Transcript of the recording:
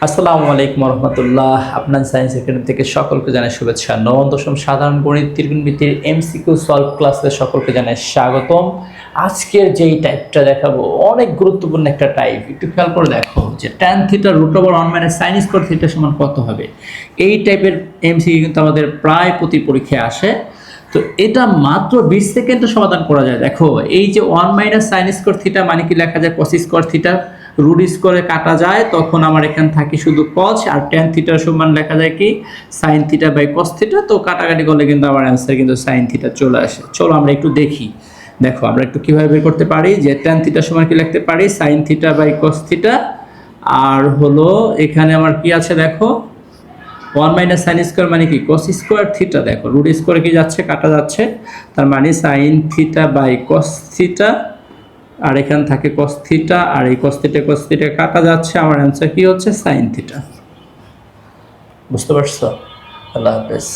আসসালামু আলাইকুম রহমতুল্লাহ। আপনার সায়েন্স একাডেমি থেকে সকলকে জানাই শুভেচ্ছা। নবম দশম সাধারণ গণিত ত্রিকোণমিতির এমসিকিউ সলভ ক্লাসে সকলকে জানাই স্বাগতম। আজকের যেই টাইপটা দেখাবো অনেক গুরুত্বপূর্ণ একটা টাইপ। একটু খেয়াল করে দেখো যে tan theta √1 - sin square theta সমান কত হবে। এই টাইপের এমসিকিউ কিন্তু আমাদের প্রায় প্রতি পরীক্ষায় আসে। তো এটা মাত্র 20 সেকেন্ডে সমাধান করা যায়। দেখো এই যে 1 - sin স্কয়ার থিটা মানে কি লেখা যায় cos স্কয়ার থিটা, রুট স্কয়ারে কাটা যায়, তখন আমার এখানে থাকে শুধু cos, আর tan থিটার সমান লেখা যায় কি sin theta by cos theta. তো কাটাকাটি করলে কিন্তু আমার অ্যান্সার কিন্তু sin থিটা চলে আসে। চলো আমরা একটু দেখি। দেখো আমরা একটু কিভাবে বের করতে পারি যে tan থিটা সমান কি লিখতে পারি sin theta by cos theta, আর হলো এখানে আমার কি আছে দেখো 1 - sin স্কয়ার মানে কি cos স্কয়ার থিটা। দেখো রুট স্কয়ারে কি যাচ্ছে, কাটা যাচ্ছে, তার মানে sin theta by cos theta, আর এখানে থাকে cos থিটা, আর এই cos থিটা কাটা যাচ্ছে, আমার অ্যান্সার কি হচ্ছে sin থিটা। বুঝতে পারছো? আল্লাহ হাফেজ।